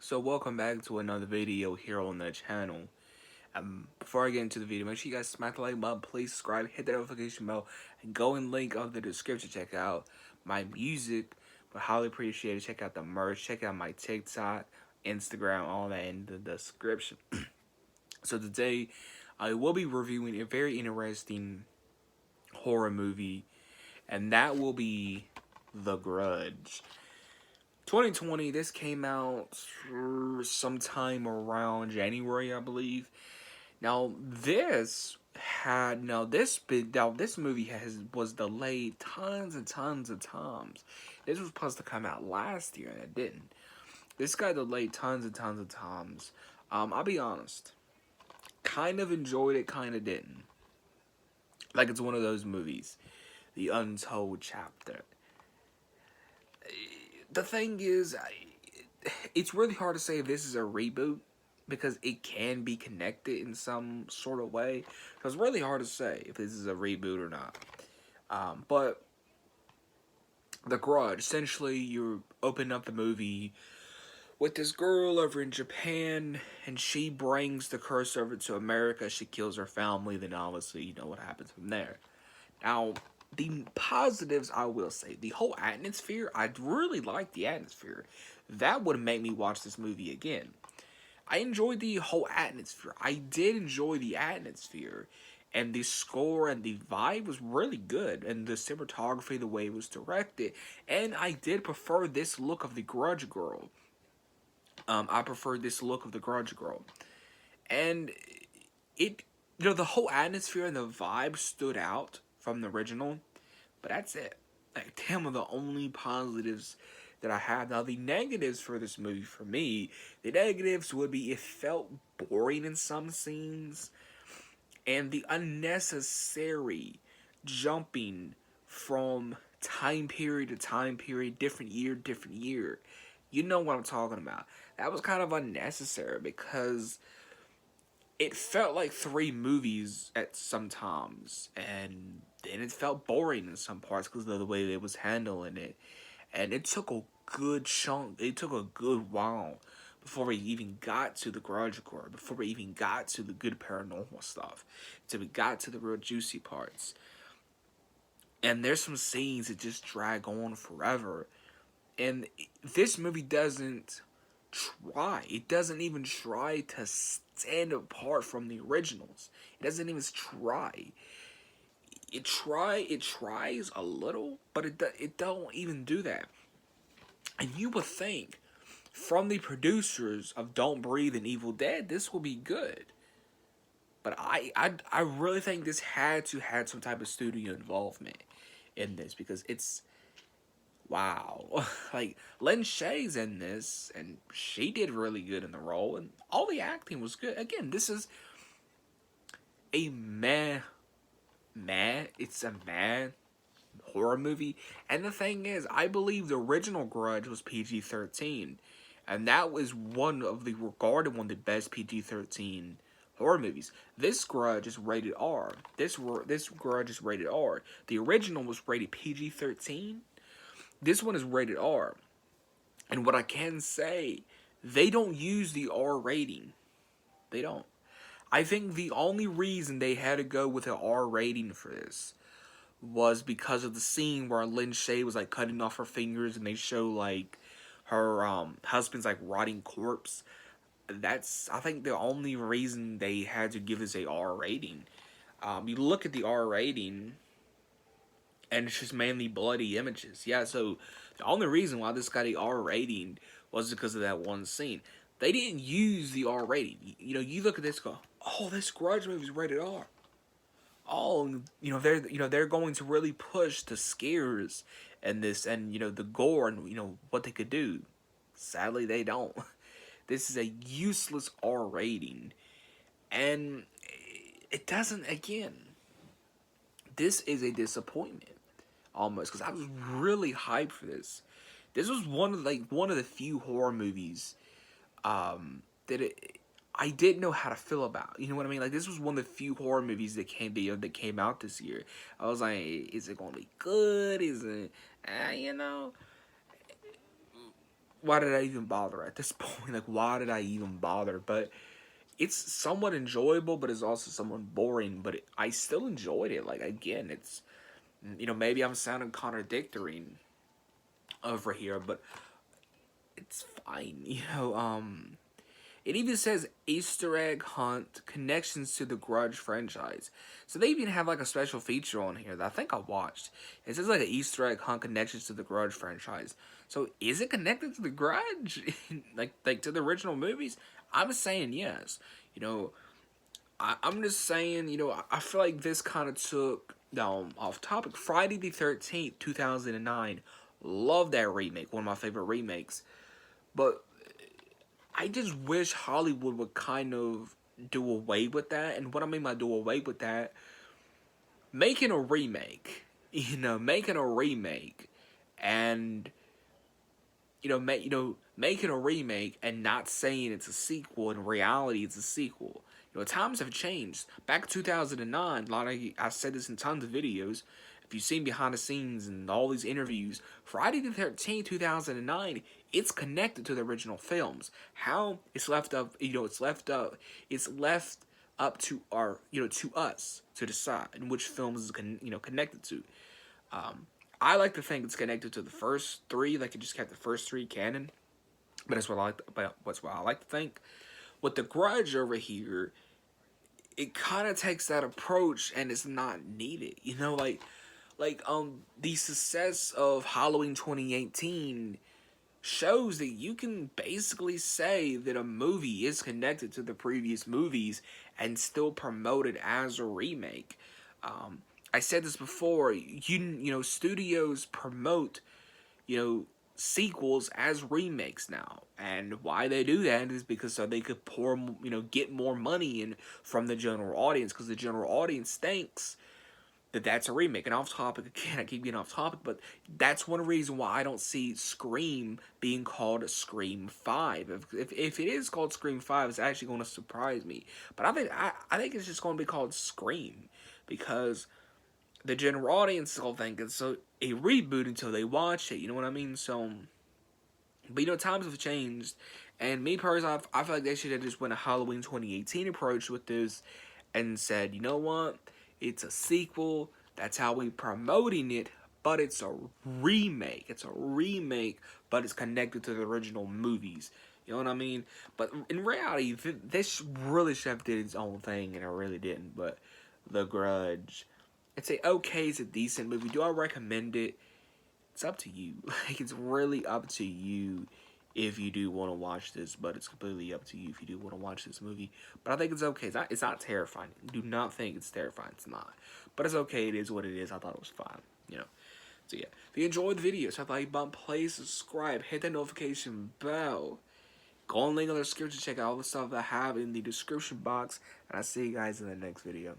So welcome back to another video here on the channel. Before I get into the video, make sure you guys smack the like button, please subscribe, hit the notification bell, and go in link of the description. Check out my music, but highly appreciate it. Check out the merch, check out my TikTok, Instagram, all that in the description. So today, I will be reviewing a very interesting horror movie, and that will be The Grudge. 2020, this came out sometime around January, I believe. Now this movie was delayed tons and tons of times. This was supposed to come out last year and it didn't. This got delayed tons and tons of times. I'll be honest. Kind of enjoyed it, kind of didn't. Like it's one of those movies, The Untold Chapter. The thing is, it's really hard to say if this is a reboot because it can be connected in some sort of way. So it's really hard to say if this is a reboot or not. But The Grudge, essentially, you open up the movie with this girl over in Japan, and she brings the curse over to America. She kills her family, then obviously you know what happens from there. Now, the positives, I will say, the whole atmosphere, I really like the atmosphere. That would make me watch this movie again. I enjoyed the whole atmosphere. I did enjoy the atmosphere. And the score and the vibe was really good. And the cinematography, the way it was directed. And I did prefer this look of the Grudge Girl. I preferred this look of the Grudge Girl. And the whole atmosphere and the vibe stood out from the original. But that's it. Like, damn, are the only positives that I have. Now, the negatives for this movie, for me, the negatives would be it felt boring in some scenes, and the unnecessary jumping from time period to time period, different year. You know what I'm talking about. That was kind of unnecessary because it felt like three movies at some times, and then it felt boring in some parts because of the way they was handling it. And it took a good chunk, it took a good while before we even got to the Grudge Core, before we even got to the good paranormal stuff, till we got to the real juicy parts. And there's some scenes that just drag on forever. And this movie doesn't try. It doesn't even try to stand apart from the originals. It doesn't even try. It tries a little, but it don't even do that. And you would think, from the producers of Don't Breathe and Evil Dead, this will be good. But I really think this had to have some type of studio involvement in this because it's wow. Like Lynn Shay's in this and she did really good in the role and all the acting was good. Again, this is a it's a horror movie. And the thing is, I believe the original Grudge was PG-13. And that was regarded one of the best PG-13 horror movies. This Grudge is rated R. This Grudge is rated R. The original was rated PG-13. This one is rated R. And what I can say, they don't use the R rating. They don't. I think the only reason they had to go with an R rating for this was because of the scene where Lynn Shay was like cutting off her fingers and they show like her husband's like rotting corpse. That's, I think, the only reason they had to give this a R rating. You look at the R rating and it's just mainly bloody images. Yeah, so the only reason why this got a R rating was because of that one scene. They didn't use the R rating. You know, you look at this and go, oh, this Grudge movie is rated R. Oh, they're going to really push the scares and this and the gore and what they could do. Sadly, they don't. This is a useless R rating, and it doesn't. Again, this is a disappointment almost because I was really hyped for this. This was one of the few horror movies I didn't know how to feel about. You know what I mean? Like, this was one of the few horror movies that came out this year. I was like, is it gonna be good? Is it, why did I even bother at this point? Like, why did I even bother? But it's somewhat enjoyable, but it's also somewhat boring. But I still enjoyed it. Like, again, it's, maybe I'm sounding contradictory over here, but it's fine. It even says Easter egg hunt connections to the Grudge franchise. So they even have like a special feature on here that I think I watched. It says like an Easter egg hunt connections to the Grudge franchise. So is it connected to the Grudge? like to the original movies? I'm saying yes. I'm just saying, I feel like this kind of took, off topic. Friday the 13th, 2009. Love that remake. One of my favorite remakes. But I just wish Hollywood would kind of do away with that. And what I mean by do away with that, making a remake, making a remake, and making a remake and not saying it's a sequel. In reality, it's a sequel. Times have changed. Back in 2009, I said this in tons of videos. If you've seen behind the scenes and all these interviews, Friday the 13th, 2009, it's connected to the original films. How it's left up, it's left up to to us to decide in which films is connected to. I like to think it's connected to the first three, like it just kept the first three canon. But that's what I like to think. With the Grudge over here, it kind of takes that approach, and it's not needed. The success of Halloween 2018 shows that you can basically say that a movie is connected to the previous movies and still promote it as a remake. I said this before. Studios promote sequels as remakes now, and why they do that is because so they could get more money in from the general audience, because the general audience thinks that that's a remake. And off topic again, I keep getting off topic, but that's one reason why I don't see Scream being called Scream 5. If it is called Scream 5, it's actually going to surprise me. But I think it's just going to be called Scream, because the general audience will think it's a reboot until they watch it. You know what I mean? So, but times have changed, and me personally, I feel like they should have just went a Halloween 2018 approach with this, and said, you know what? It's a sequel. That's how we promoting it, but it's a remake. It's a remake, but it's connected to the original movies. You know what I mean? But in reality, this really should have did its own thing, and it really didn't. But The Grudge, it's it's a decent movie. Do I recommend it? It's up to you. Like, it's really up to you if you do want to watch this, but it's completely up to you if you do want to watch this movie. But I think it's okay. It's not terrifying. Do not think it's terrifying. It's not. But it's okay. It is what it is. I thought it was fine. So yeah. If you enjoyed the video, so like button, play, subscribe, hit that notification bell. Go on link in the description. Check out all the stuff I have in the description box. And I'll see you guys in the next video.